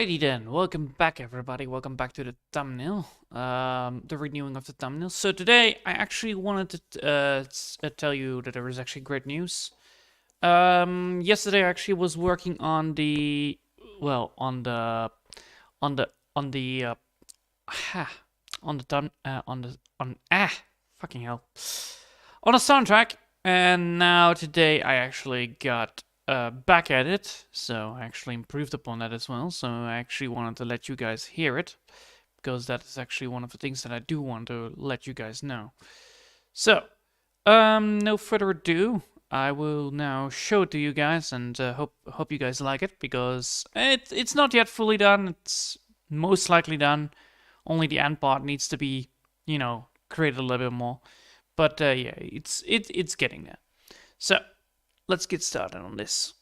Alrighty then, welcome back everybody, welcome back to the thumbnail, the renewing of the thumbnail. So today I actually wanted to tell you that there is actually great news. Yesterday I actually was working on the, well, on the on the on the on the thumb on fucking hell, on the soundtrack, and now today I actually got back at it, so I actually improved upon that as well. So I actually wanted to let you guys hear it, because that is actually one of the things that I do want to let you guys know. So, no further ado, I will now show it to you guys, and hope you guys like it, because it's not yet fully done. It's most likely done. Only the end part needs to be, created a little bit more. But yeah, it's getting there. So let's get started on this.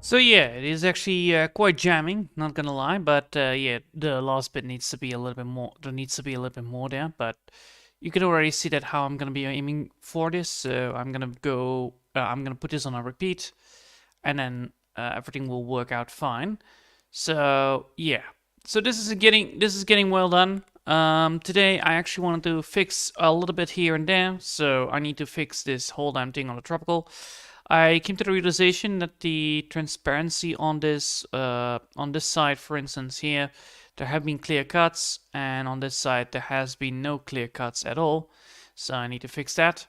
So yeah, it is actually quite jamming, not gonna lie, but yeah, the last bit needs to be a little bit more. There needs to be a little bit more there, but you can already see that how I'm gonna be aiming for this. So I'm gonna go. I'm gonna put this on a repeat, and then everything will work out fine. So yeah, so this is getting well done. Today I actually wanted to fix a little bit here and there, so I need to fix this whole damn thing on the tropical. I came to the realization that the transparency on this side, for instance, here, there have been clear cuts, and on this side there has been no clear cuts at all. So I need to fix that,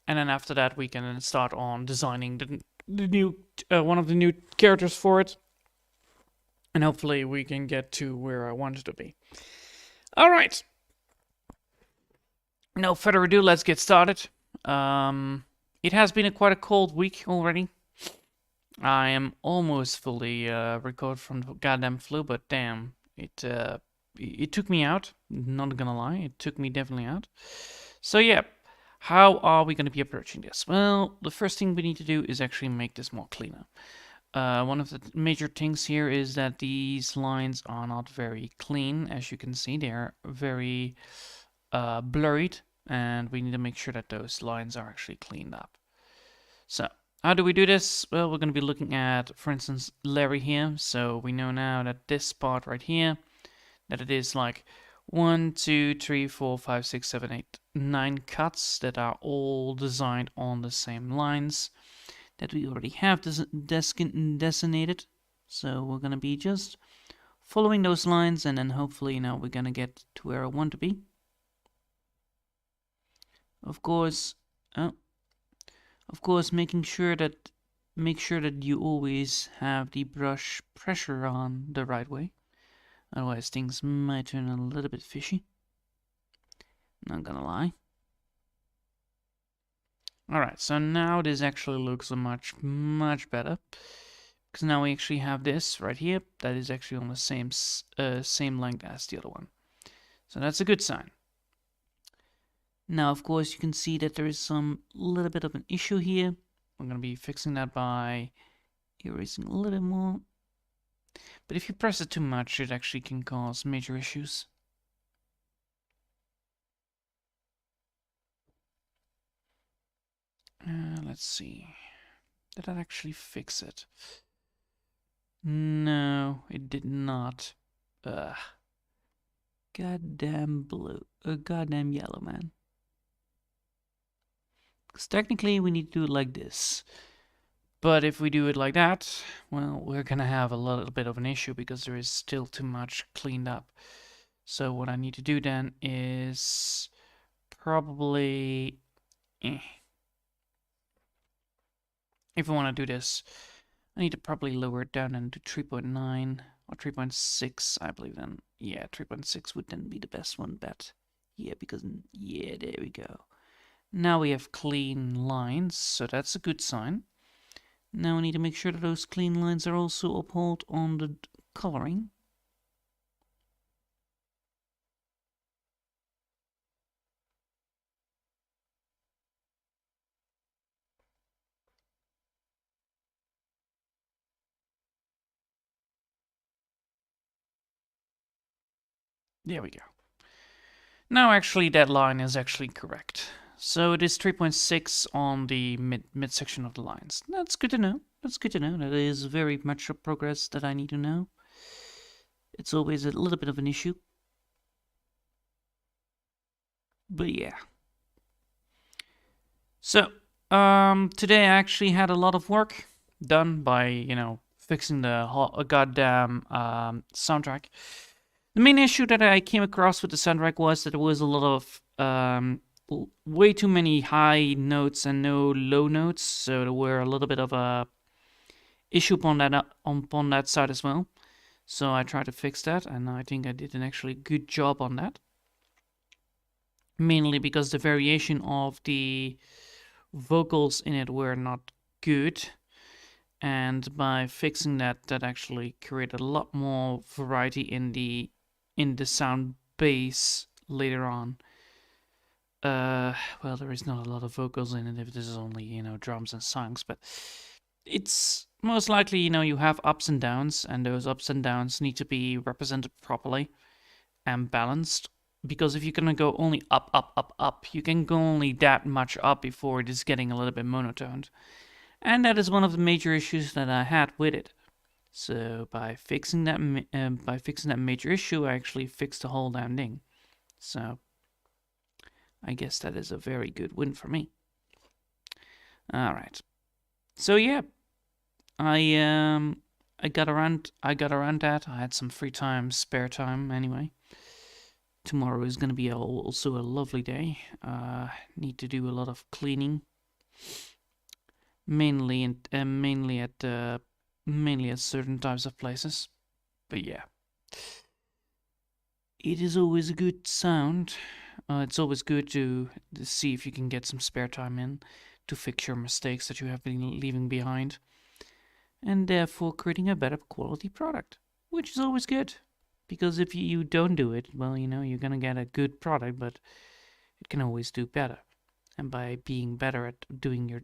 and then after that we can then start on designing the new one of the new characters for it, and hopefully we can get to where I want it to be. All right. No further ado, let's get started. It has been quite a cold week already. I am almost fully recovered from the goddamn flu, but damn, it took me out. Not gonna lie, it took me definitely out. So yeah, how are we gonna be approaching this? Well, the first thing we need to do is actually make this more cleaner. One of the major things here is that these lines are not very clean. As you can see, they are very blurred, and we need to make sure that those lines are actually cleaned up. So how do we do this? Well, we're going to be looking at, for instance, Larry here. So we know now that this part right here, that it is like 1, 2, 3, 4, 5, 6, 7, 8, 9 cuts that are all designed on the same lines that we already have designated. So we're going to be just following those lines, and then hopefully now we're going to get to where I want to be. Of course, make sure that you always have the brush pressure on the right way. Otherwise things might turn a little bit fishy. Not gonna lie. Alright, so now this actually looks much better. Because now we actually have this right here that is actually on the same length as the other one. So that's a good sign. Now, of course, you can see that there is some little bit of an issue here. I'm going to be fixing that by erasing a little bit more. But if you press it too much, it actually can cause major issues. Let's see. Did that actually fix it? No, it did not. Ugh. Goddamn blue. Goddamn yellow, man. Because technically we need to do it like this. But if we do it like that, well, we're gonna have a little bit of an issue because there is still too much cleaned up. So what I need to do then is probably... If I want to do this, I need to probably lower it down into 3.9 or 3.6, I believe then. Yeah, 3.6 would then be the best one bet. Yeah, because, yeah, there we go. Now we have clean lines, so that's a good sign. Now we need to make sure that those clean lines are also upheld on the coloring. There we go. Now actually that line is actually correct. So it is 3.6 on the midsection of the lines. That's good to know. That's good to know. That is very much a progress that I need to know. It's always a little bit of an issue. But yeah. So, today I actually had a lot of work done by, fixing the goddamn soundtrack. The main issue that I came across with the soundtrack was that there was a lot of way too many high notes and no low notes, so there were a little bit of a issue upon that side as well. So I tried to fix that, and I think I did an actually good job on that. Mainly because the variation of the vocals in it were not good, and by fixing that, that actually created a lot more variety in the sound base later on. Well, there is not a lot of vocals in it if this is only, drums and songs, but it's most likely, you have ups and downs, and those ups and downs need to be represented properly and balanced. Because if you're gonna go only up, up, up, up, you can go only that much up before it is getting a little bit monotoned. And that is one of the major issues that I had with it. So by fixing that major issue, I actually fixed the whole damn thing. So I guess that is a very good win for me. All right. So yeah, I got around that. I had some free time, spare time anyway. Tomorrow is going to be also a lovely day. Need to do a lot of cleaning, mainly at certain types of places. But yeah, it is always a good sound. It's always good to see if you can get some spare time in to fix your mistakes that you have been leaving behind, and therefore creating a better quality product, which is always good. Because if you don't do it, well, you're gonna get a good product, but it can always do better. And by being better at doing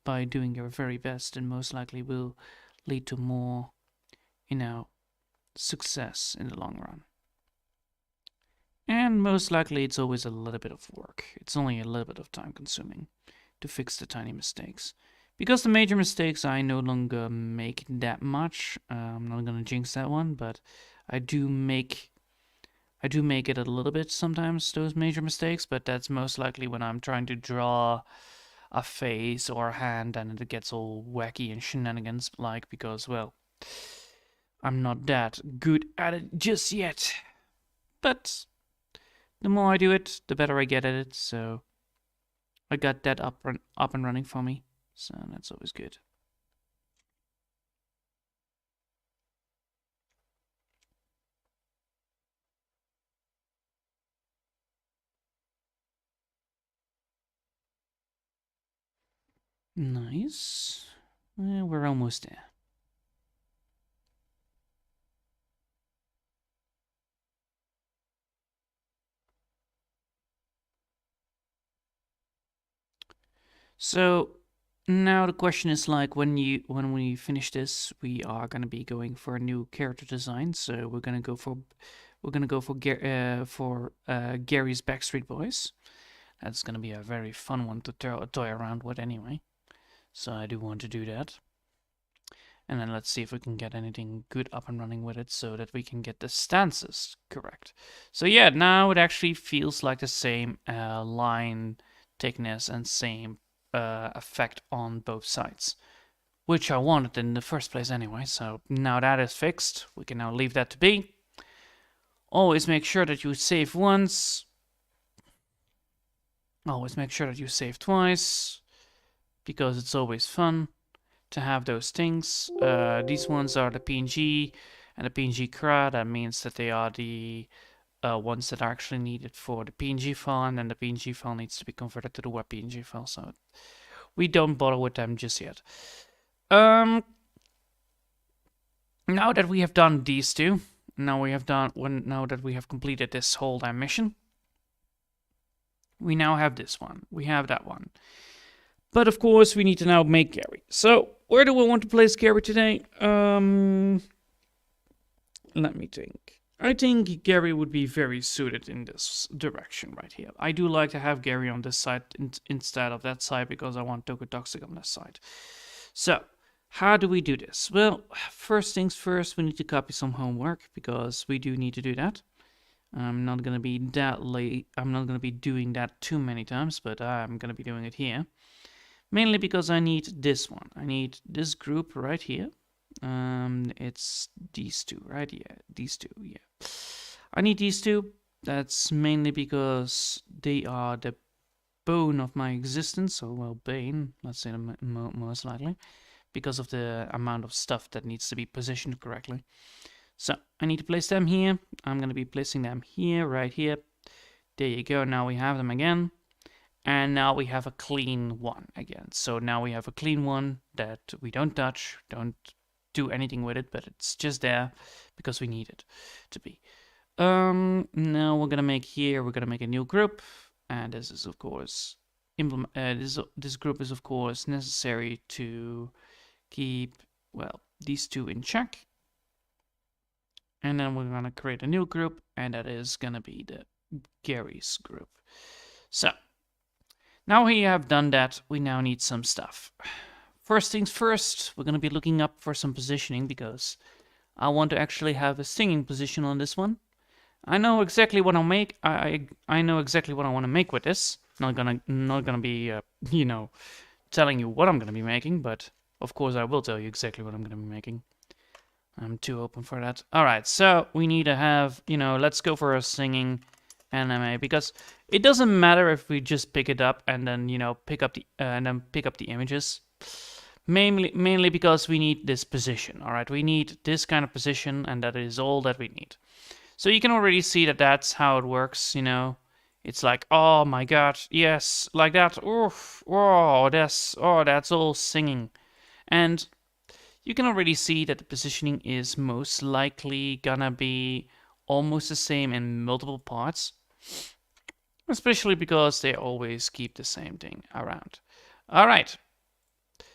by doing your very best, it most likely will lead to more, success in the long run. And most likely it's always a little bit of work. It's only a little bit of time consuming to fix the tiny mistakes. Because the major mistakes I no longer make that much. I'm not gonna jinx that one, but I do make it a little bit sometimes, those major mistakes, but that's most likely when I'm trying to draw a face or a hand and it gets all wacky and shenanigans like, because, well, I'm not that good at it just yet. But the more I do it, the better I get at it, so I got that up and running for me, so that's always good. Nice. We're almost there. So now the question is like when we finish this, we are gonna be going for a new character design. So we're gonna go for Gary's Backstreet Boys. That's gonna be a very fun one to toy around with anyway. So I do want to do that. And then let's see if we can get anything good up and running with it so that we can get the stances correct. So yeah, now it actually feels like the same line thickness and same effect on both sides, which I wanted in the first place anyway. So now that is fixed, we can now leave that to be. Always make sure that you save once. Always make sure that you save twice, because it's always fun to have those things. These ones are the PNG and the PNG CRA. That means that they are the ones that are actually needed for the PNG file, and then the PNG file needs to be converted to the web PNG file. So we don't bother with them just yet. Now that we have done these two, now that we have completed this whole mission, we now have this one. We have that one. But of course, we need to now make Gary. So where do we want to place Gary today? Let me think. I think Gary would be very suited in this direction right here. I do like to have Gary on this side instead of that side because I want Tokotoxic on this side. So how do we do this? Well, first things first, we need to copy some homework because we do need to do that. I'm not gonna be that late. I'm not gonna be doing that too many times, but I'm gonna be doing it here. Mainly because I need this one. I need this group right here. It's these two, right? Yeah, these two, yeah. I need these two. That's mainly because they are the bone of my existence, or well, bane, let's say most likely, because of the amount of stuff that needs to be positioned correctly. So I need to place them here. I'm going to be placing them here, right here. There you go. Now we have them again. And now we have a clean one again. So now we have a clean one that we don't touch, don't do anything with it, but it's just there because we need it to be. Now we're gonna make a new group, and this is of course this group is of course necessary to keep, well, these two in check. And then we're gonna create a new group, and that is gonna be the Gary's group. So now we have done that, we now need some stuff. First things first, we're going to be looking up for some positioning because I want to actually have a singing position on this one. I know exactly what I'll make. I know exactly what I want to make with this. Not gonna be you know, telling you what I'm gonna be making, but of course I will tell you exactly what I'm gonna be making. I'm too open for that. All right, so we need to have, you know, let's go for a singing anime because it doesn't matter if we just pick it up and then, you know, pick up the images. Mainly because we need this position. All right, we need this kind of position, and that is all that we need. So you can already see that that's how it works. You know, it's like, oh my god, yes, like that. Oof, oh, that's all singing, and you can already see that the positioning is most likely gonna be almost the same in multiple parts. Especially because they always keep the same thing around. All right.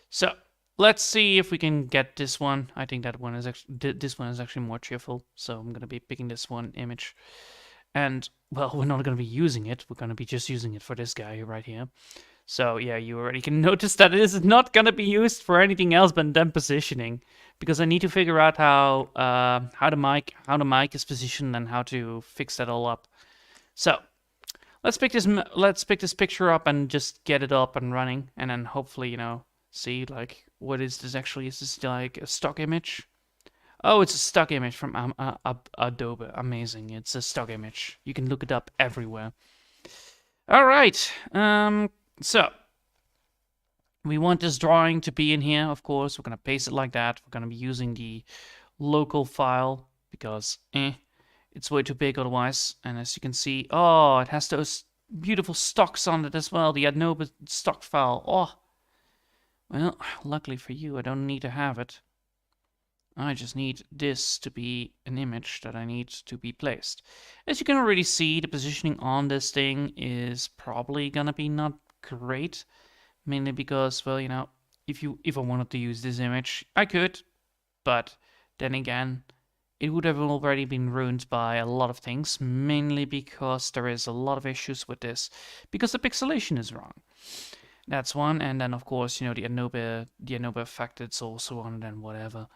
So let's see if we can get this one. I think that one is actually more cheerful. So I'm gonna be picking this one image, and well, we're not gonna be using it. We're gonna be just using it for this guy right here. So yeah, you already can notice that it is not gonna be used for anything else but then positioning, because I need to figure out how the mic is positioned and how to fix that all up. So let's pick this picture up and just get it up and running, and then hopefully, you know, see like what is this actually? Is this like a stock image? Oh, it's a stock image from Adobe. Amazing! It's a stock image. You can look it up everywhere. All right. So we want this drawing to be in here. Of course, we're gonna paste it like that. We're gonna be using the local file because it's way too big otherwise. And as you can see, oh, it has those beautiful stocks on it as well. The Adobe stock file. Oh, Well, luckily for you, I don't need to have it. I just need this to be an image that I need to be placed. As you can already see, the positioning on this thing is probably gonna be not great. Mainly because, well, if I wanted to use this image, I could, but then again, it would have already been ruined by a lot of things, mainly because there is a lot of issues with this, because the pixelation is wrong. That's one, and then of course, the Adobe effect it's also on, and whatever.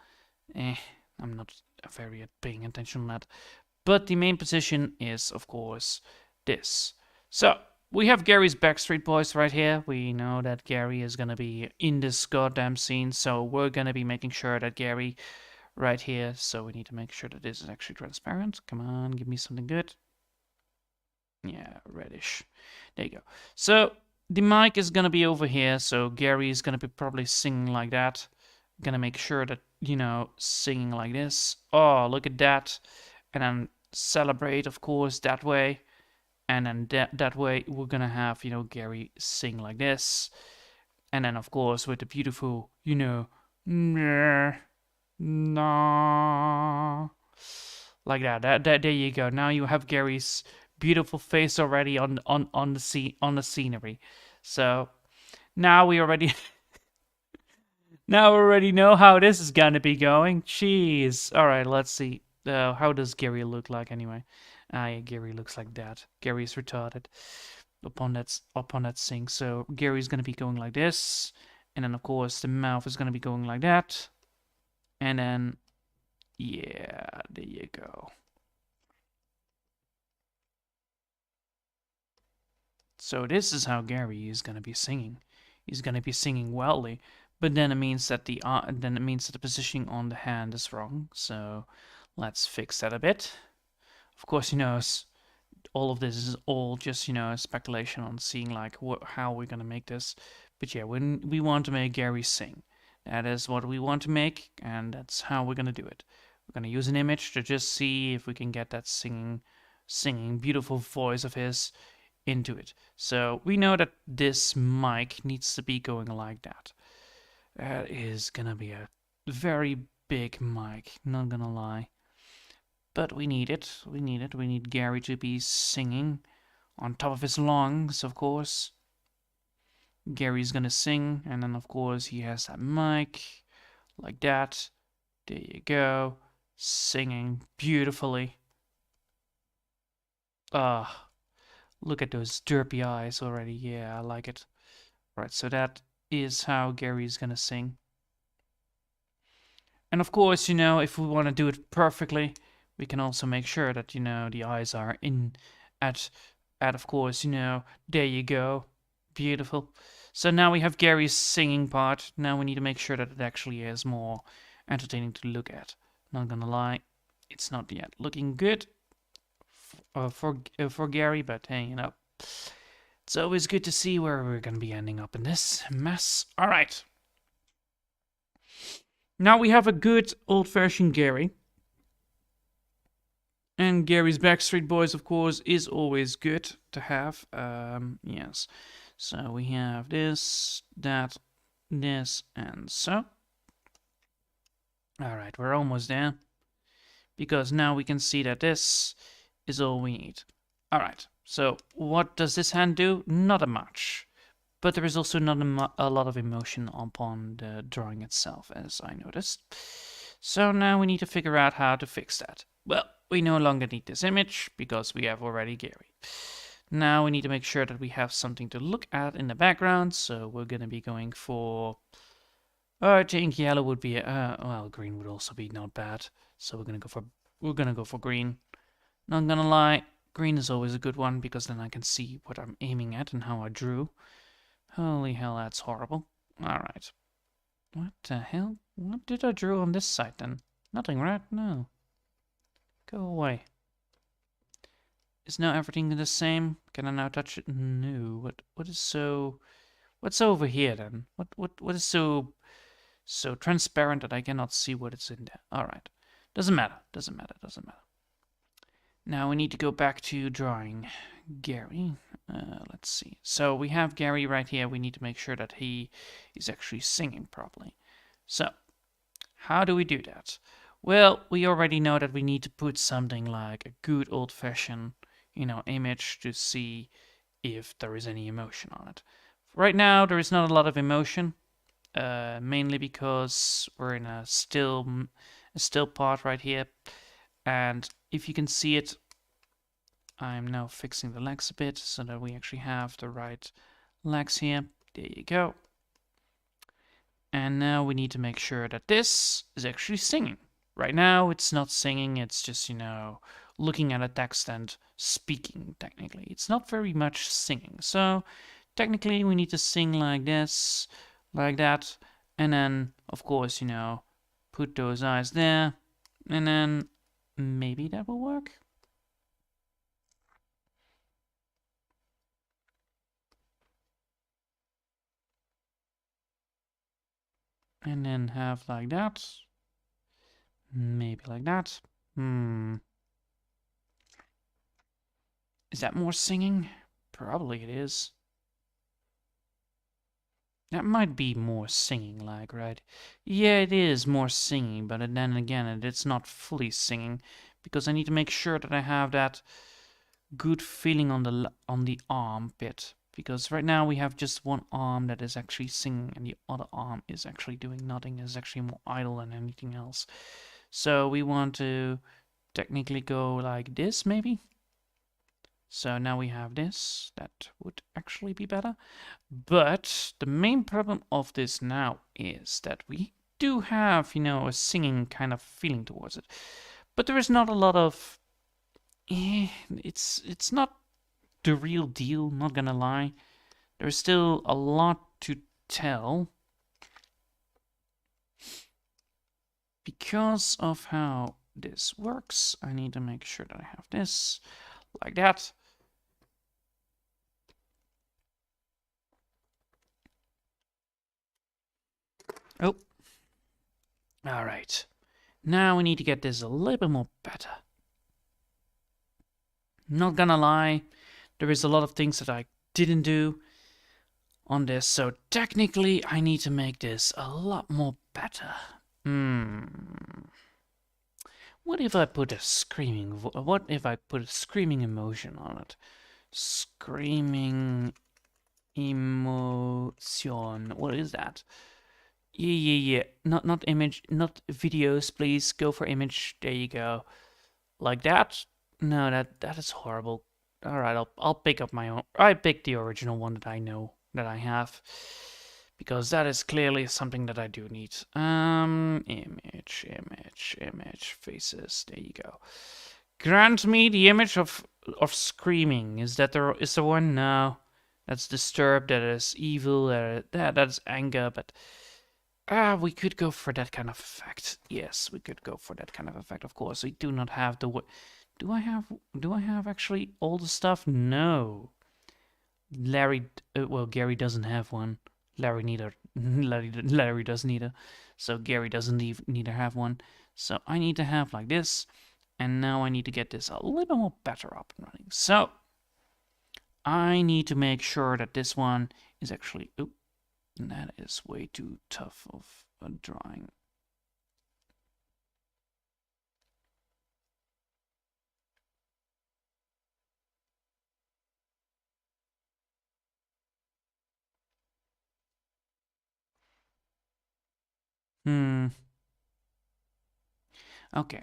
I'm not very paying attention on that. But the main position is, of course, this. So, we have Gary's Backstreet Boys right here. We know that Gary is gonna be in this goddamn scene, so we're gonna be making sure that Gary right here. So we need to make sure that this is actually transparent. Come on, give me something good. Yeah, reddish. There you go. So the mic is gonna be over here, so Gary is gonna be probably singing like that. Gonna make sure that, singing like this. Oh, look at that. And then celebrate, of course, that way. And then that way we're gonna have, Gary sing like this. And then, of course, with the beautiful, nah, like that. There you go. Now you have Gary's beautiful face already on the scenery. So now we already now we already know how this is gonna be going. Jeez. All right, let's see. How does Gary look like anyway? Yeah, Gary looks like that. Gary's retarded upon that sync. So Gary's gonna be going like this, and then of course the mouth is gonna be going like that, and then yeah, there you go. So this is how Gary is gonna be singing. He's gonna be singing wildly, but then it means that the positioning on the hand is wrong. So let's fix that a bit. Of course, all of this is all just speculation on seeing like how we're gonna make this. But yeah, when we want to make Gary sing, that is what we want to make, and that's how we're gonna do it. We're gonna use an image to just see if we can get that singing beautiful voice of his into it. So we know that this mic needs to be going like that. That is gonna be a very big mic, not gonna lie. But we need it. We need it. We need Gary to be singing on top of his lungs, of course. Gary's gonna sing, and then of course he has that mic like that. There you go. Singing beautifully. Ah, look at those derpy eyes already. Yeah, I like it. Right, so that is how Gary's gonna sing. And of course, if we want to do it perfectly, we can also make sure that, the eyes are in at, of course, there you go. Beautiful. So now we have Gary's singing part. Now we need to make sure that it actually is more entertaining to look at. Not gonna lie, it's not yet looking good for Gary, but hey, it's always good to see where we're gonna be ending up in this mess. All right. Now we have a good old-fashioned Gary. And Gary's Backstreet Boys, of course, is always good to have. Yes. So we have this, that, this, and so. Alright, we're almost there. Because now we can see that this is all we need. Alright, so what does this hand do? Not a much. But there is also not a lot of emotion upon the drawing itself, as I noticed. So now we need to figure out how to fix that. Well, we no longer need this image, because we have already Gary. Now we need to make sure that we have something to look at in the background, so we're going to be going for... I think yellow would be... well, green would also be not bad. So we're going to go for green. Not gonna lie, green is always a good one, because then I can see what I'm aiming at and how I drew. Holy hell, that's horrible. Alright. What the hell? What did I draw on this side then? Nothing, right? No. Go away. Is now everything the same? Can I now touch it? No. What is so... What's over here then? What is so transparent that I cannot see what is in there? Alright. Doesn't matter. Doesn't matter. Now we need to go back to drawing Gary. Let's see. So we have Gary right here. We need to make sure that he is actually singing properly. So how do we do that? Well, we already know that we need to put something like a good old-fashioned, image to see if there is any emotion on it. Right now, there is not a lot of emotion, mainly because we're in a still part right here. And if you can see it, I'm now fixing the legs a bit so that we actually have the right legs here. There you go. And now we need to make sure that this is actually singing. Right now, it's not singing, it's just, looking at a text and speaking, technically. It's not very much singing. So, technically, we need to sing like this, like that, and then, of course, put those eyes there, and then maybe that will work. And then have like that. Maybe like that. Is that more singing? Probably it is. That might be more singing like, right? Yeah, it is more singing, but then again, it's not fully singing because I need to make sure that I have that good feeling on the arm bit. Because right now we have just one arm that is actually singing and the other arm is actually doing nothing, is actually more idle than anything else. So we want to technically go like this, maybe? So now we have this. That would actually be better. But the main problem of this now is that we do have, a singing kind of feeling towards it. But there is not a lot of... it's not the real deal, not gonna lie. There's still a lot to tell. Because of how this works, I need to make sure that I have this like that. Oh. All right. Now we need to get this a little bit more better. Not gonna lie, there is a lot of things that I didn't do on this, so technically I need to make this a lot more better. What if I put a what if I put a screaming emotion on it? Screaming emotion. What is that? Yeah. Not image, not videos, please. Go for image. There you go. Like that? No, that is horrible. All right, I'll pick up my own. I picked the original one that I know that I have because that is clearly something that I do need. Image, faces. There you go. Grant me the image of screaming. Is the one? No, that's disturbed. That is evil. That's anger. But we could go for that kind of effect. Yes, we could go for that kind of effect. Of course, we do not have the. Do I have actually all the stuff? No. Well, Gary doesn't have one. Larry neither. Larry does neither. So Gary doesn't neither have one. So I need to have like this. And now I need to get this a little more better up and running. So I need to make sure that this one is actually... Oop, that is way too tough of a drawing. Okay.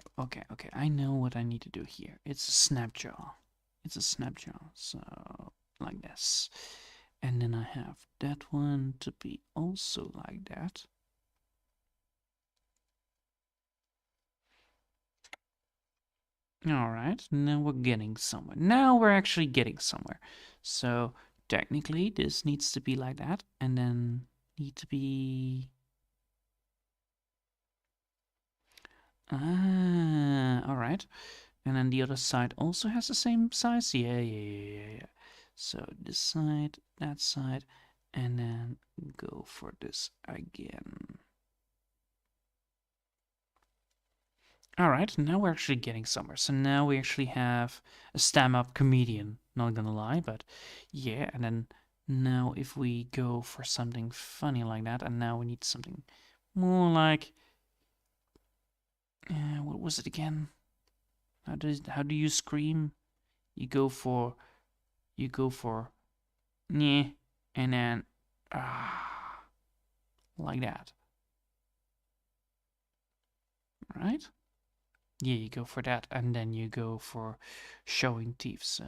I know what I need to do here. It's a snap jaw. It's a snap jaw. So, like this. And then I have that one to be also like that. Alright, now we're getting somewhere. Now we're actually getting somewhere. So, technically, this needs to be like that. And then need to be... alright. And then the other side also has the same size? Yeah. So this side, that side, and then go for this again. Alright, now we're actually getting somewhere. So now we actually have a stand-up comedian, not gonna lie, but yeah, and then now if we go for something funny like that, and now we need something more like, what was it again? How do you scream? You go for, yeah, and then, like that, right? Yeah, you go for that, and then you go for showing teeth. So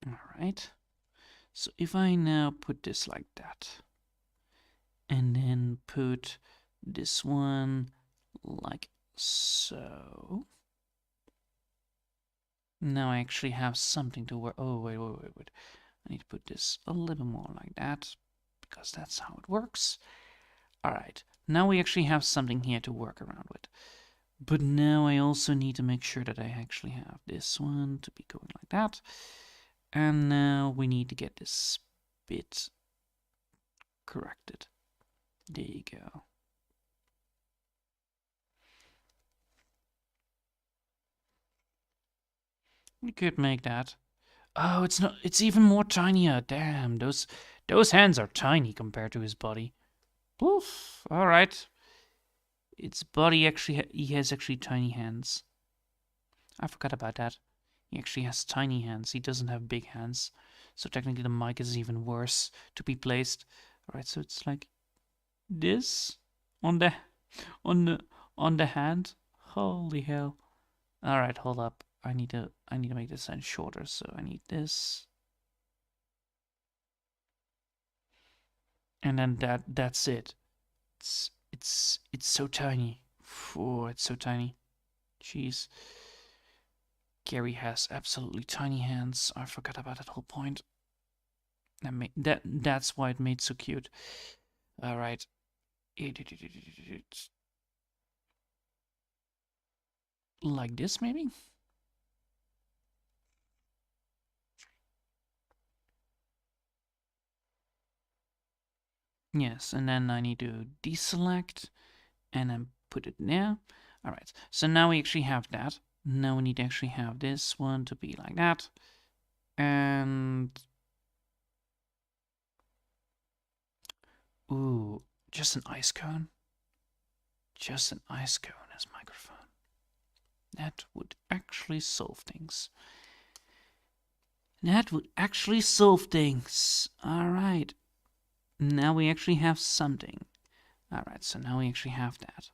alright. So if I now put this like that, and then put this one like so, now I actually have something to work. Oh, wait. I need to put this a little more like that, because that's how it works. Alright, now we actually have something here to work around with. But now I also need to make sure that I actually have this one to be going like that. And now we need to get this bit corrected. There you go. We could make that. Oh, it's not. It's even more tinier. Damn, those hands are tiny compared to his body. Oof. All right. Its body actually he has actually tiny hands. I forgot about that. He actually has tiny hands. He doesn't have big hands. So technically the mic is even worse to be placed. All right, so it's like this on the on the on the hand. Holy hell. All right, hold up. I need to make this hand shorter. So I need this. And then that's it. It's so tiny. Oh, it's so tiny. Jeez. Gary has absolutely tiny hands. I forgot about that whole point. That's why it made so cute. All right. Like this maybe? Yes, and then I need to deselect and then put it there. All right. So now we actually have that. Now we need to actually have this one to be like that. And ooh, just an ice cone. Just an ice cone as microphone. That would actually solve things. That would actually solve things. Alright. Now we actually have something. Alright, so now we actually have that.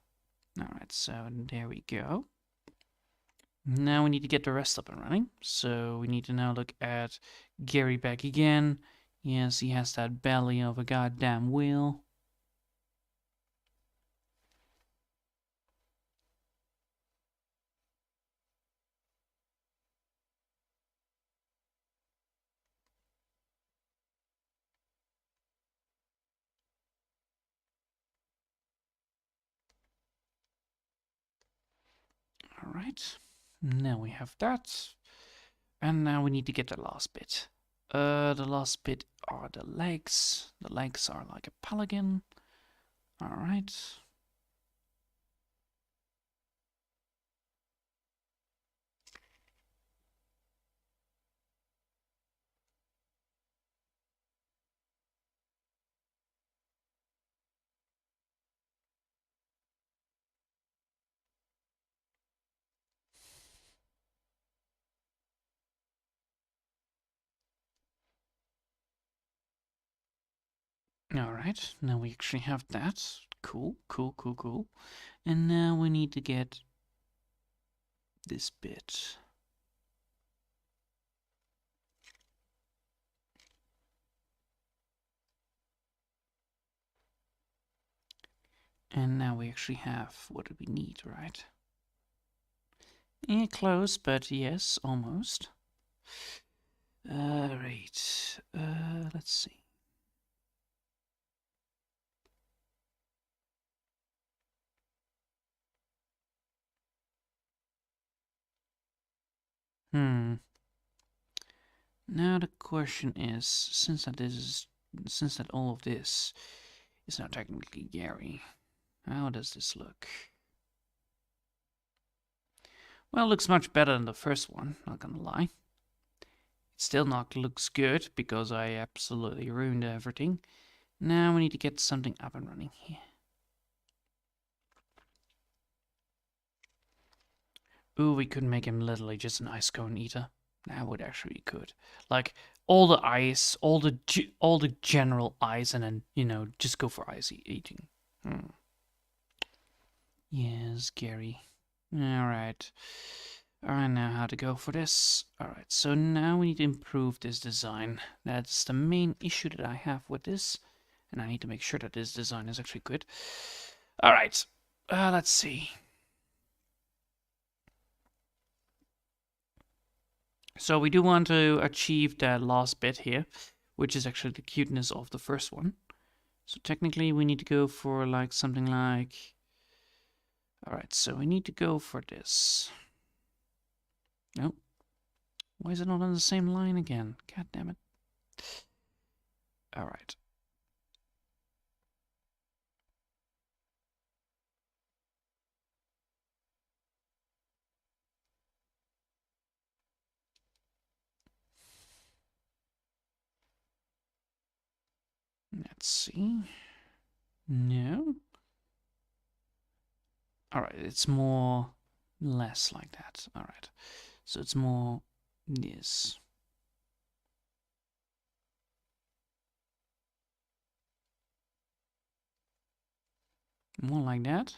Alright, so there we go. Now we need to get the rest up and running. So we need to now look at Gary back again. Yes, he has that belly of a goddamn whale. Alright. Now we have that. And now we need to get the last bit. The last bit are the legs. The legs are like a pelican. Alright. Alright, now we actually have that. Cool. And now we need to get this bit. And now we actually have what do we need, right? Close, but yes, almost. Right. Let's see. Hmm. Now the question is, since that all of this is now technically Gary, how does this look? Well, it looks much better than the first one, not gonna lie. It still not looks good because I absolutely ruined everything. Now we need to get something up and running here. Ooh, we could make him literally just an ice cone eater. That would actually be good. Like all the ice, all the general ice, and then just go for ice eating. Yes, Gary. All right. I know how to go for this. All right. So now we need to improve this design. That's the main issue that I have with this, and I need to make sure that this design is actually good. All right. Let's see. So we do want to achieve that last bit here, which is actually the cuteness of the first one. So technically we need to go for like something like... Alright, so we need to go for this. Nope. Why is it not on the same line again? God damn it. Alright. Let's see. No. Alright, it's more less like that. Alright. So it's more this. More like that,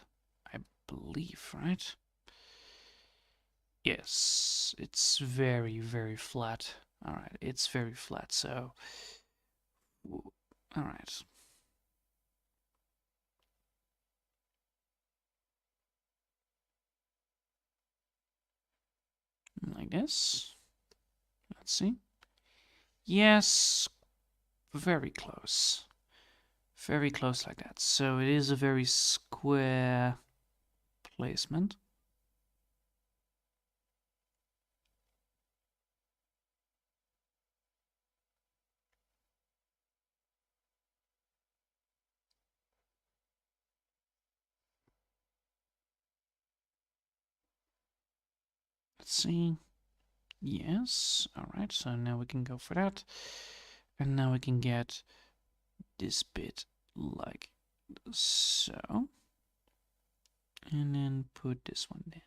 I believe, right? Yes, it's very, very flat. Alright, it's very flat, so... Alright. Like this. Let's see. Yes, very close. Very close like that. So it is a very square placement. Let's see. Yes. Alright, so now we can go for that. And now we can get this bit like so. And then put this one there.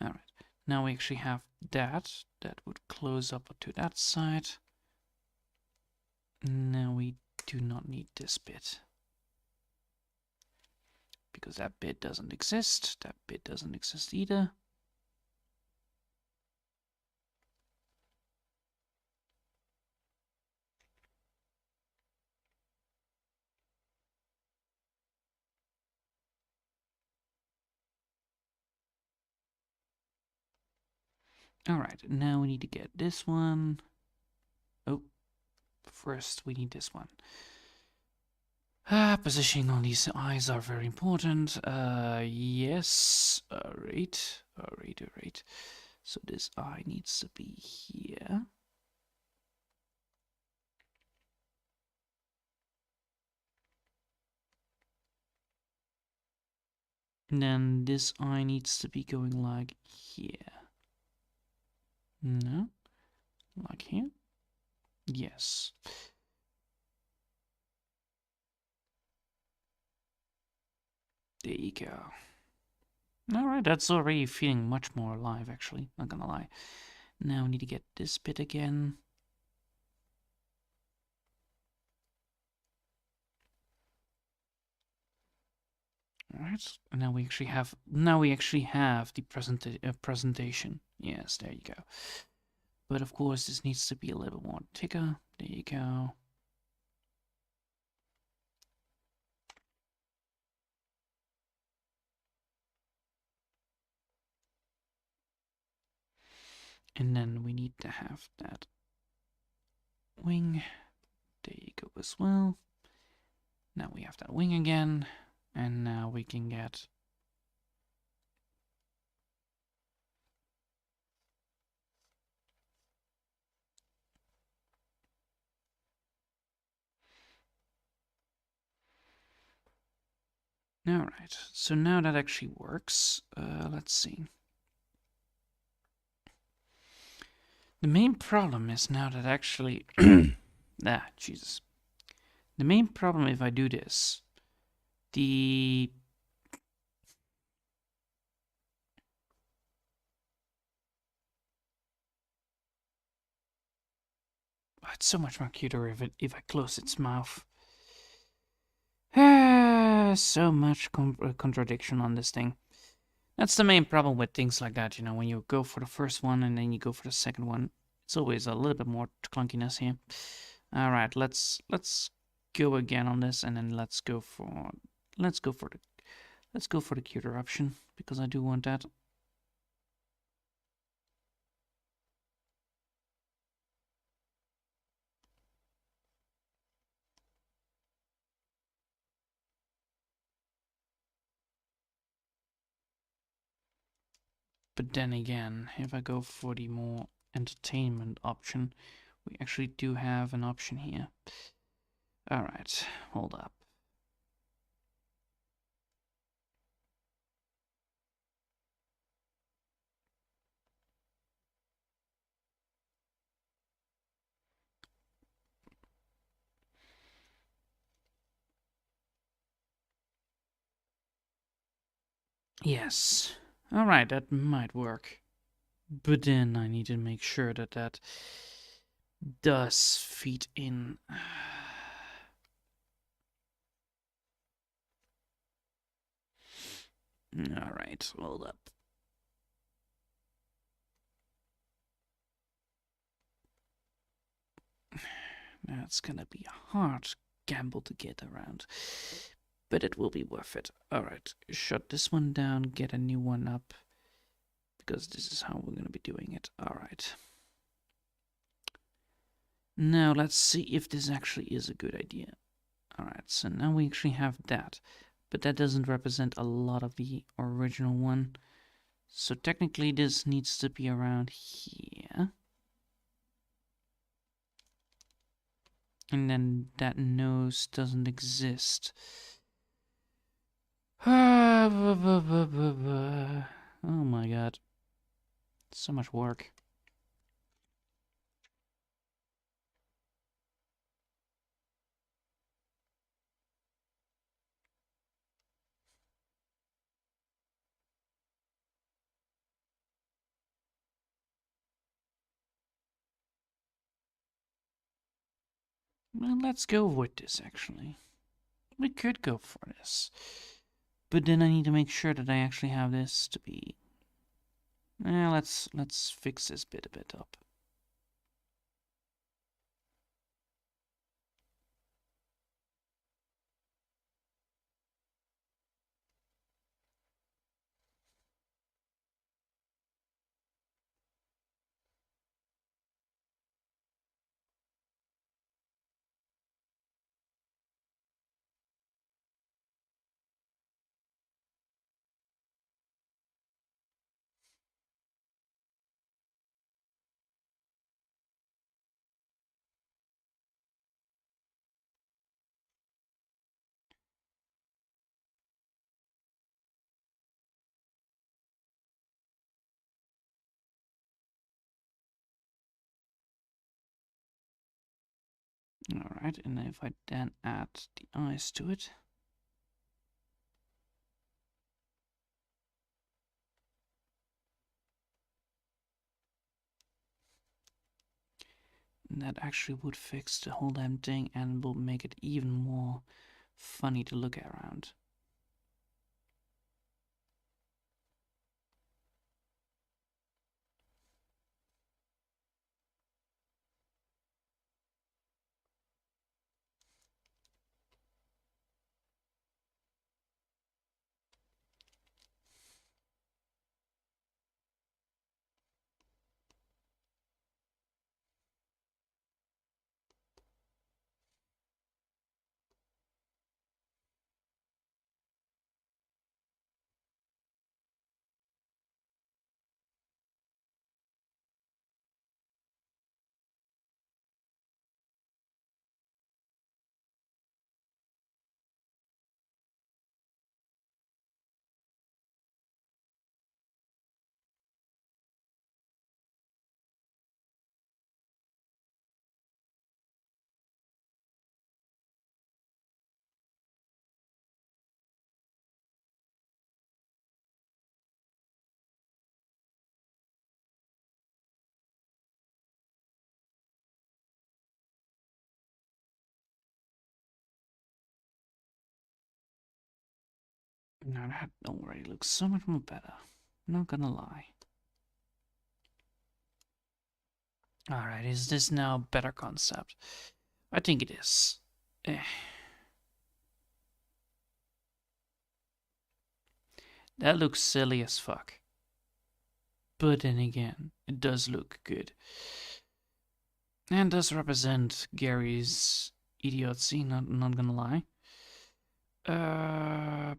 Alright. Now we actually have that. That would close up to that side. Now we do not need this bit. Because that bit doesn't exist. That bit doesn't exist either. Alright, now we need to get this one. Oh, first we need this one. Positioning on these eyes are very important. Yes. Alright. So this eye needs to be here. And then this eye needs to be going like here. No? Like here? Yes. There you go. Alright, that's already feeling much more alive, actually. Not gonna lie. Now we need to get this bit again. Alright, and now we actually have the presentation. Yes, there you go. But of course, this needs to be a little more thicker. There you go. And then we need to have that wing. There you go as well. Now we have that wing again. And now we can get... Alright, so now that actually works. Let's see. The main problem is now that actually... Jesus. The main problem if I do this, the... Oh, it's so much more cuter if I close its mouth. So much contradiction on this thing. That's the main problem with things like that, you know, when you go for the first one and then you go for the second one. It's always a little bit more clunkiness here. All right, let's go again on this, and then let's go for the cuter option because I do want that. But then again, if I go for the more entertainment option, we actually do have an option here. All right, hold up. Yes. All right, that might work. But then I need to make sure that that does feed in. All right, hold up. That's gonna be a hard gamble to get around, but it will be worth it. All right, shut this one down, get a new one up, because this is how we're gonna be doing it. All right. Now let's see if this actually is a good idea. All right, so now we actually have that, but that doesn't represent a lot of the original one. So technically this needs to be around here. And then that nose doesn't exist. Oh my god. So much work. Well, let's go with this actually. We could go for this. But then I need to make sure that I actually have this to be... let's fix this bit a bit up. Alright, and if I then add the eyes to it. That actually would fix the whole damn thing and will make it even more funny to look around. Now that already looks so much more better. Not gonna lie. Alright, is this now a better concept? I think it is. That looks silly as fuck. But then again, it does look good. And does represent Gary's idiocy, not gonna lie. Uh,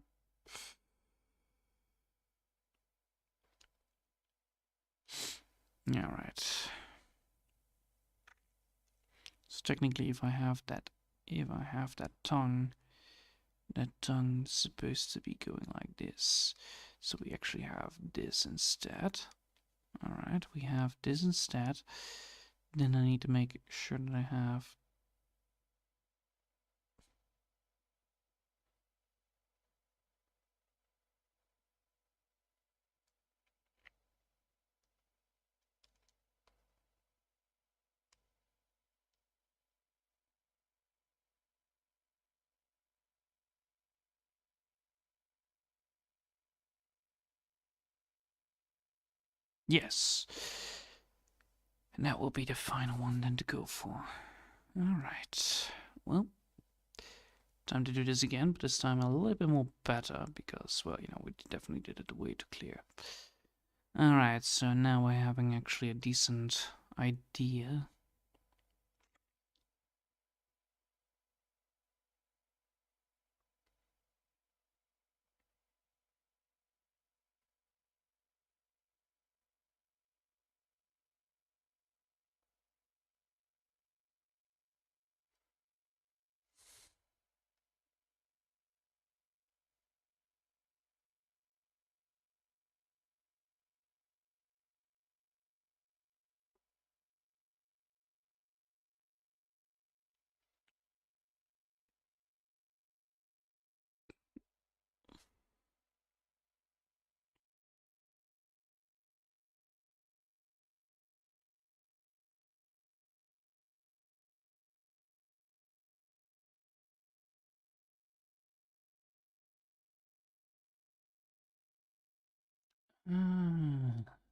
yeah, right. So technically, if I have that tongue, that tongue's supposed to be going like this. So we actually have this instead. All right, we have this instead. Then I need to make sure that I have. Yes. And that will be the final one then to go for. Alright. Well, time to do this again, but this time a little bit more better because, well, you know, we definitely did it way too clear. Alright, so now we're having actually a decent idea.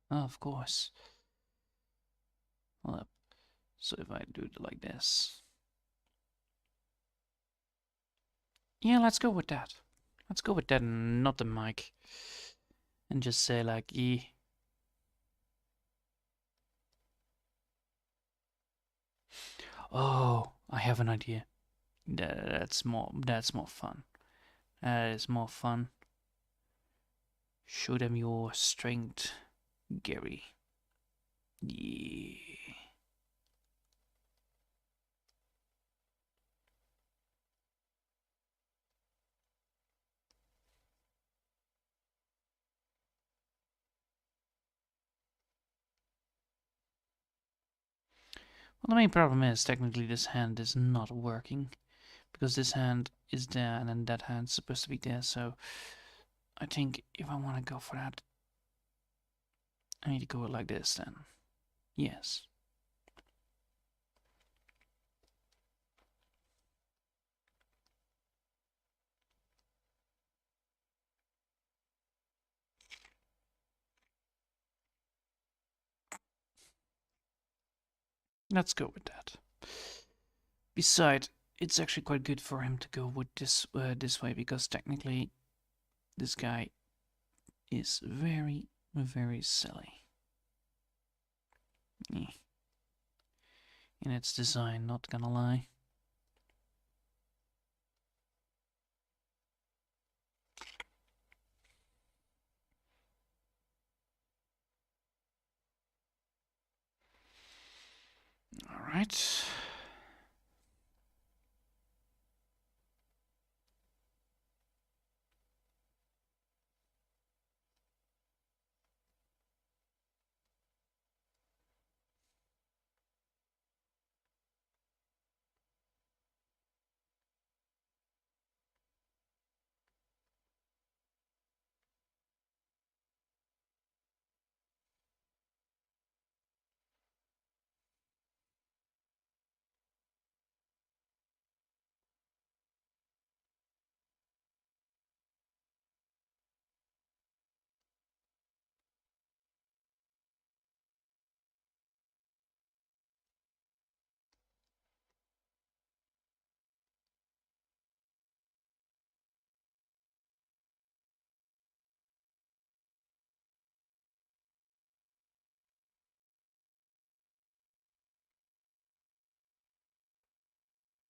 Of course. Well, so if I do it like this. Yeah, let's go with that. Let's go with that and not the mic. And just say like E. Oh, I have an idea. That's more fun. That is more fun. Show them your strength, Gary. Yeah. Well, the main problem is technically this hand is not working because this hand is there and then that hand's supposed to be there. So I think if I want to go for that, I need to go like this then. Yes. Let's go with that. Besides, it's actually quite good for him to go with this way because technically this guy is very, very silly. In its design, not gonna lie. Alright.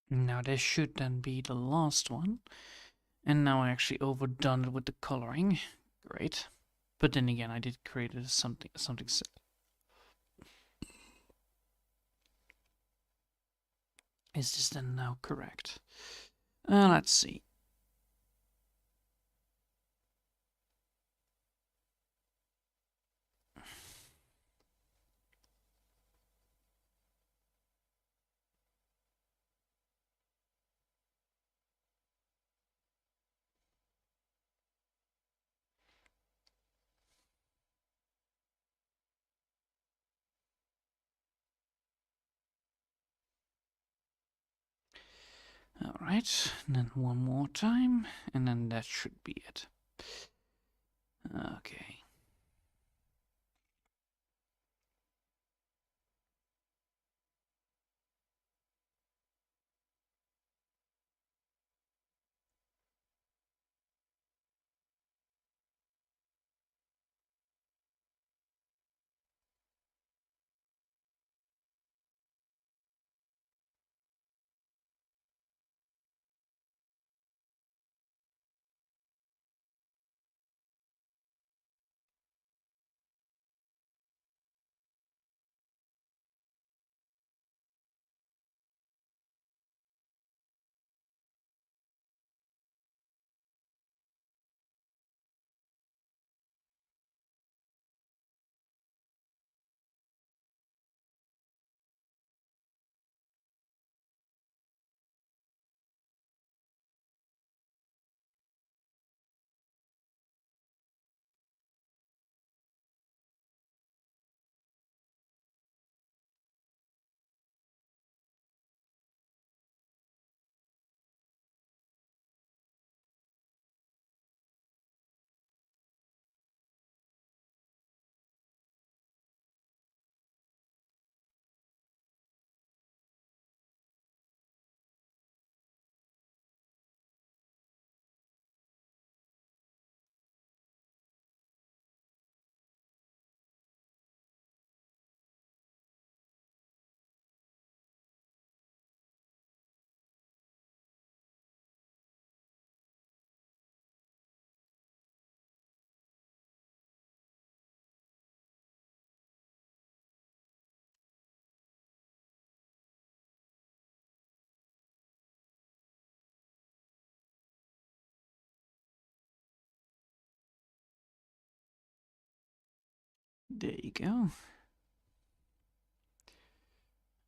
Now this should then be the last one. And now I actually overdone it with the coloring. Great. But then again, I did create it as something Is this then now correct? Let's see. Alright, and then one more time, and then that should be it. Okay. There you go.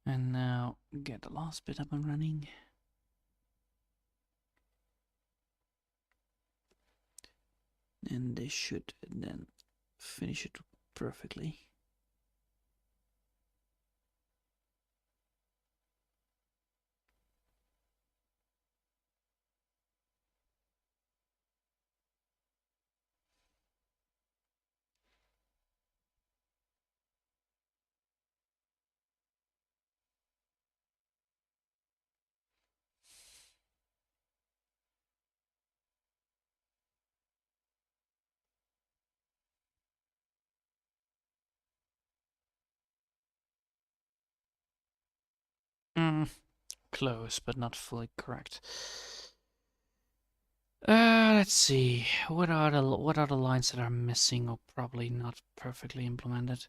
And now get the last bit up and running. And this should then finish it perfectly. Close, but not fully correct. Let's see. What are the lines that are missing or probably not perfectly implemented?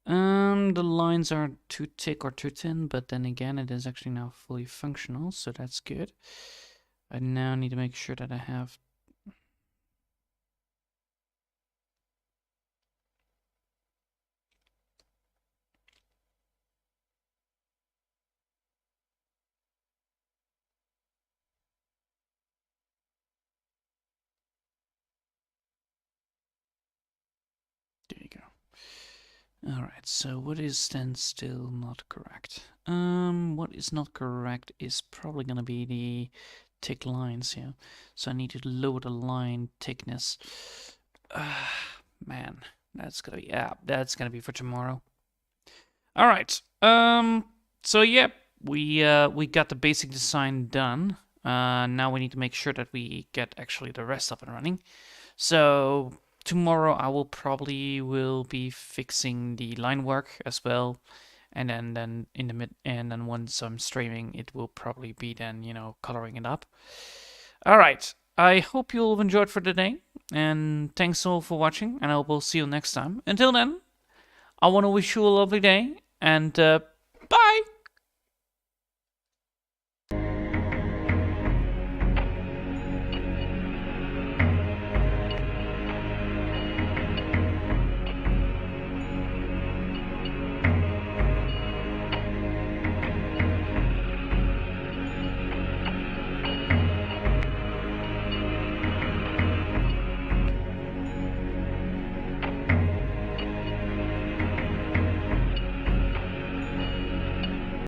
The lines are too thick or too thin, but then again, it is actually now fully functional, so that's good. I now need to make sure that I have. There you go. Alright, so what is then still not correct? What is not correct is probably gonna be the thick lines here. So I need to lower the line thickness. Man, that's gonna be for tomorrow. Alright, so yeah, we got the basic design done. Now we need to make sure that we get actually the rest up and running. So tomorrow I will probably be fixing the line work as well, and then in the mid, and then once I'm streaming, it will probably be then, you know, coloring it up. All right. I hope you'll have enjoyed for today, and thanks all for watching, and I hope we'll see you next time. Until then, I want to wish you a lovely day, and bye!